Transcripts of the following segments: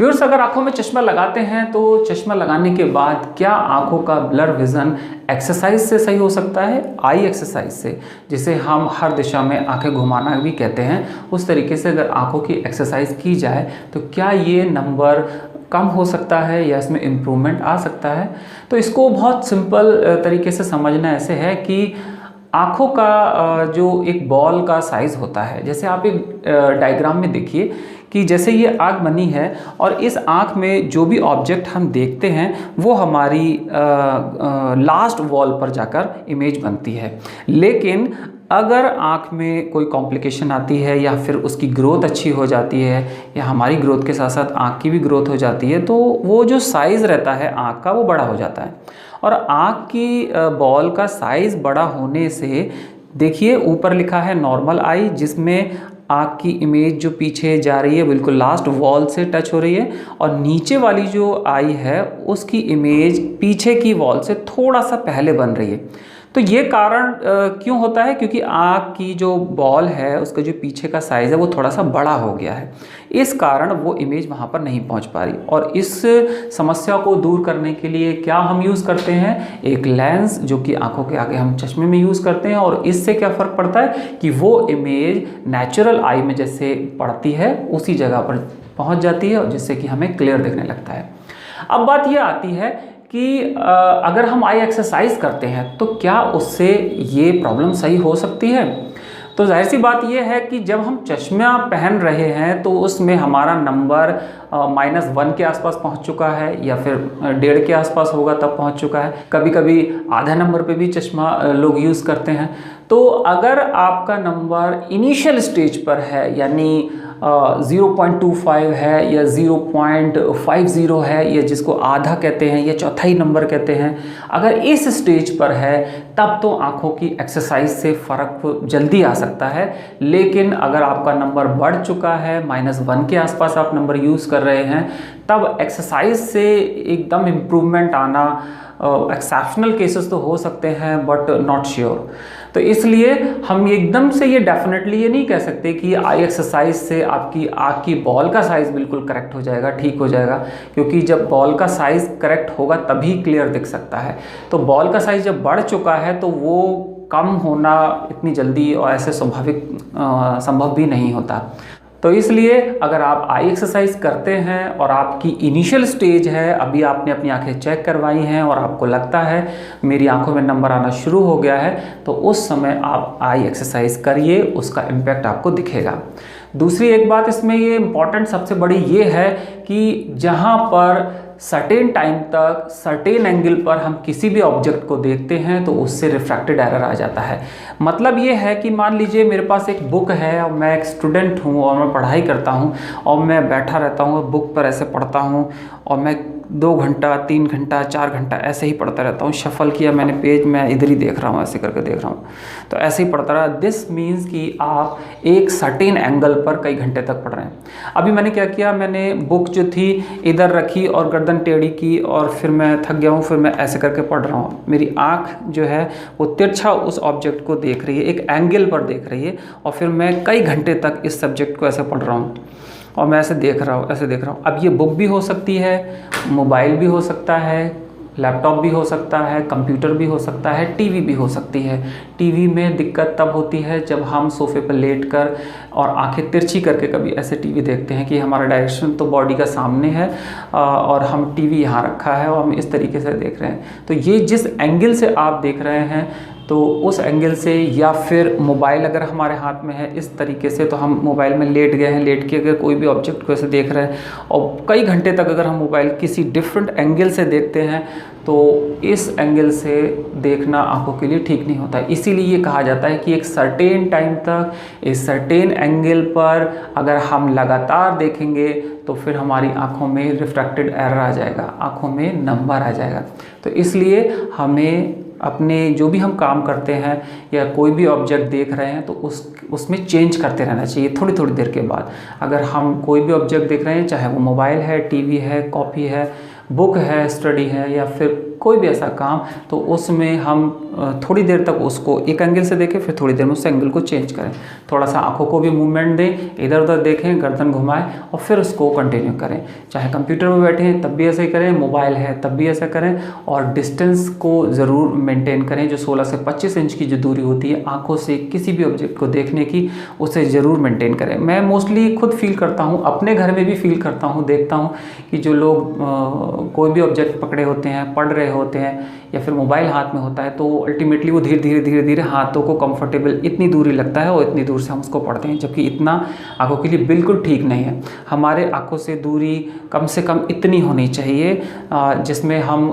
Viewers, अगर आंखों में चश्मा लगाते हैं तो चश्मा लगाने के बाद क्या आंखों का ब्लर विजन एक्सरसाइज से सही हो सकता है? आई एक्सरसाइज से, जिसे हम हर दिशा में आंखें घुमाना भी कहते हैं, उस तरीके से अगर आंखों की एक्सरसाइज की जाए तो क्या ये नंबर कम हो सकता है या इसमें इम्प्रूवमेंट आ सकता है? तो इसको बहुत सिंपल तरीके से समझना ऐसे है कि आँखों का जो एक बॉल का साइज़ होता है, जैसे आप एक डायग्राम में देखिए कि जैसे ये आँख बनी है और इस आँख में जो भी ऑब्जेक्ट हम देखते हैं वो हमारी लास्ट वॉल पर जाकर इमेज बनती है। लेकिन अगर आँख में कोई कॉम्प्लिकेशन आती है या फिर उसकी ग्रोथ अच्छी हो जाती है या हमारी ग्रोथ के साथ साथ आँख की भी ग्रोथ हो जाती है तो वो जो साइज़ रहता है आँख का वो बड़ा हो जाता है। और आँख की बॉल का साइज़ बड़ा होने से देखिए ऊपर लिखा है नॉर्मल आई, जिसमें आँख की इमेज जो पीछे जा रही है बिल्कुल लास्ट वॉल से टच हो रही है, और नीचे वाली जो आई है उसकी इमेज पीछे की वॉल से थोड़ा सा पहले बन रही है। तो ये कारण क्यों होता है? क्योंकि आँख की जो बॉल है उसका जो पीछे का साइज़ है वो थोड़ा सा बड़ा हो गया है, इस कारण वो इमेज वहाँ पर नहीं पहुँच पा रही। और इस समस्या को दूर करने के लिए क्या हम यूज़ करते हैं? एक लेंस, जो कि आँखों के आगे हम चश्मे में यूज़ करते हैं। और इससे क्या फ़र्क पड़ता है कि वो इमेज नेचुरल आई में जैसे पड़ती है उसी जगह पर पहुँच जाती है, जिससे कि हमें क्लियर दिखने लगता है। अब बात ये आती है कि अगर हम आई एक्सरसाइज करते हैं तो क्या उससे ये प्रॉब्लम सही हो सकती है? तो जाहिर सी बात ये है कि जब हम चश्मा पहन रहे हैं तो उसमें हमारा नंबर -1 के आसपास पहुंच चुका है या फिर 1.5 के आसपास होगा तब पहुंच चुका है। कभी कभी आधा नंबर पे भी चश्मा लोग यूज़ करते हैं। तो अगर आपका नंबर इनिशियल स्टेज पर है, यानी 0.25 है या 0.50 है या जिसको आधा कहते हैं या चौथाई नंबर कहते हैं, अगर इस स्टेज पर है तब तो आँखों की एक्सरसाइज से फ़र्क जल्दी आ सकता है। लेकिन अगर आपका नंबर बढ़ चुका है, -1 के आसपास आप नंबर यूज़ कर रहे हैं, तब एक्सरसाइज से एकदम इम्प्रूवमेंट आना एक्सेप्शनल केसेस तो हो सकते हैं बट नॉट श्योर। तो इसलिए हम एकदम से ये डेफिनेटली ये नहीं कह सकते कि आई एक्सरसाइज से आपकी आँख की बॉल का साइज़ बिल्कुल करेक्ट हो जाएगा, ठीक हो जाएगा, क्योंकि जब बॉल का साइज़ करेक्ट होगा तभी क्लियर दिख सकता है। तो बॉल का साइज़ जब बढ़ चुका है तो वो कम होना इतनी जल्दी और ऐसे स्वाभाविक संभव भी नहीं होता। तो इसलिए अगर आप आई एक्सरसाइज करते हैं और आपकी इनिशियल स्टेज है, अभी आपने अपनी आंखें चेक करवाई हैं और आपको लगता है मेरी आंखों में नंबर आना शुरू हो गया है, तो उस समय आप आई एक्सरसाइज करिए, उसका इम्पैक्ट आपको दिखेगा। दूसरी एक बात इसमें ये इम्पॉर्टेंट सबसे बड़ी ये है कि जहाँ पर सर्टेन टाइम तक सर्टेन एंगल पर हम किसी भी ऑब्जेक्ट को देखते हैं तो उससे रिफ्रैक्टेड एरर आ जाता है। मतलब ये है कि मान लीजिए मेरे पास एक बुक है और मैं एक स्टूडेंट हूँ और मैं पढ़ाई करता हूँ और मैं बैठा रहता हूँ बुक पर ऐसे पढ़ता हूँ और मैं 2 घंटा 3 घंटा 4 घंटा ऐसे ही पढ़ता रहता हूँ। शफल किया मैंने पेज, मैं इधर ही देख रहा हूँ, ऐसे करके देख रहा हूँ, तो ऐसे ही पढ़ता रहा। दिस मीन्स कि आप एक सर्टेन एंगल पर कई घंटे तक पढ़ रहे हैं। अभी मैंने क्या किया, मैंने बुक जो थी इधर रखी और गर्दन टेढ़ी की और फिर मैं थक गया हूँ, फिर मैं ऐसे करके पढ़ रहा हूँ। मेरी आँख जो है वो तिरछा उस ऑब्जेक्ट को देख रही है, एक एंगल पर देख रही है, और फिर मैं कई घंटे तक इस सब्जेक्ट को ऐसे पढ़ रहा हूँ और मैं ऐसे देख रहा हूँ, ऐसे देख रहा हूँ। अब ये बुक भी हो सकती है, मोबाइल भी हो सकता है, लैपटॉप भी हो सकता है, कंप्यूटर भी हो सकता है, टीवी भी हो सकती है। टीवी में दिक्कत तब होती है जब हम सोफे पर लेटकर और आंखें तिरछी करके कभी ऐसे टीवी देखते हैं कि हमारा डायरेक्शन तो बॉडी का सामने है और हम टीवी यहाँ रखा है और हम इस तरीके से देख रहे हैं। तो ये जिस एंगल से आप देख रहे हैं तो उस एंगल से, या फिर मोबाइल अगर हमारे हाथ में है इस तरीके से, तो हम मोबाइल में लेट गए हैं, लेट के अगर कोई भी ऑब्जेक्ट को ऐसे देख रहे हैं और कई घंटे तक अगर हम मोबाइल किसी डिफरेंट एंगल से देखते हैं तो इस एंगल से देखना आंखों के लिए ठीक नहीं होता है। इसीलिए ये कहा जाता है कि एक सर्टेन टाइम तक इस सर्टेन एंगल पर अगर हम लगातार देखेंगे तो फिर हमारी आंखों में रिफ्रैक्टेड एरर आ जाएगा, आंखों में नंबर आ जाएगा। तो इसलिए हमें अपने जो भी हम काम करते हैं या कोई भी ऑब्जेक्ट देख रहे हैं तो उसमें चेंज करते रहना चाहिए थोड़ी थोड़ी देर के बाद। अगर हम कोई भी ऑब्जेक्ट देख रहे हैं, चाहे वो मोबाइल है, टीवी है, कॉपी है, बुक है, स्टडी है, या फिर कोई भी ऐसा काम, तो उसमें हम थोड़ी देर तक उसको एक एंगल से देखें, फिर थोड़ी देर में उस एंगल को चेंज करें, थोड़ा सा आंखों को भी मूवमेंट दें, इधर उधर देखें, गर्दन घुमाएं और फिर उसको कंटिन्यू करें। चाहे कंप्यूटर में बैठे हैं तब भी ऐसे ही करें, मोबाइल है तब भी ऐसा करें, और डिस्टेंस को ज़रूर मेंटेन करें। जो 16 से 25 इंच की जो दूरी होती है आंखों से किसी भी ऑब्जेक्ट को देखने की, उसे ज़रूर मेंटेन करें। मैं मोस्टली खुद फील करता हूँ, अपने घर में भी फील करता हूँ, देखता हूँ कि जो लोग कोई भी ऑब्जेक्ट पकड़े होते हैं, पढ़ रहे होते हैं या फिर मोबाइल हाथ में होता है, तो अल्टीमेटली वो धीरे धीरे हाथों को कंफर्टेबल इतनी दूरी लगता है और इतनी दूर से हम उसको पढ़ते हैं, जबकि इतना आंखों के लिए बिल्कुल ठीक नहीं है। हमारे आंखों से दूरी कम से कम इतनी होनी चाहिए जिसमें हम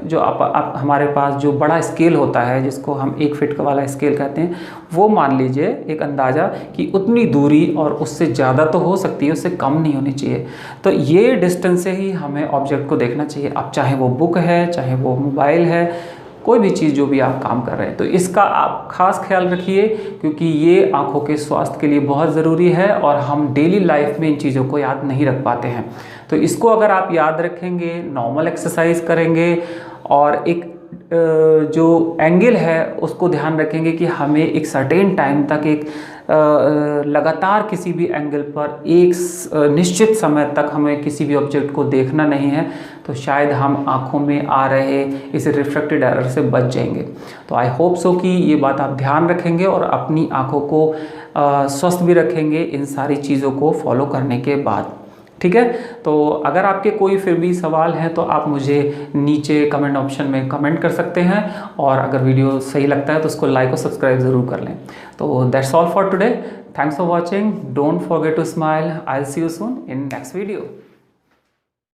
जो हमारे पास जो बड़ा स्केल होता है, जिसको हम 1 फीट का वाला स्केल कहते हैं, वो मान लीजिए एक अंदाज़ा कि उतनी दूरी, और उससे ज़्यादा तो हो सकती है, उससे कम नहीं होनी चाहिए। तो ये डिस्टेंस से ही हमें ऑब्जेक्ट को देखना चाहिए। अब चाहे वो बुक है, चाहे वो मोबाइल है, कोई भी चीज़ जो भी आप काम कर रहे हैं, तो इसका आप खास ख्याल रखिए, क्योंकि ये आंखों के स्वास्थ्य के लिए बहुत ज़रूरी है और हम डेली लाइफ में इन चीज़ों को याद नहीं रख पाते हैं। तो इसको अगर आप याद रखेंगे, नॉर्मल एक्सरसाइज करेंगे और एक जो एंगल है उसको ध्यान रखेंगे कि हमें एक सर्टेन टाइम तक एक लगातार किसी भी एंगल पर एक निश्चित समय तक हमें किसी भी ऑब्जेक्ट को देखना नहीं है, तो शायद हम आँखों में आ रहे इस रिफ्रैक्टेड एरर से बच जाएंगे। तो आई होप सो कि ये बात आप ध्यान रखेंगे और अपनी आँखों को स्वस्थ भी रखेंगे इन सारी चीज़ों को फॉलो करने के बाद। ठीक है, तो अगर आपके कोई फिर भी सवाल हैं तो आप मुझे नीचे कमेंट ऑप्शन में कमेंट कर सकते हैं, और अगर वीडियो सही लगता है तो उसको लाइक और सब्सक्राइब ज़रूर कर लें। तो that's all for today, thanks for watching, don't forget to smile, I will see you soon in next video.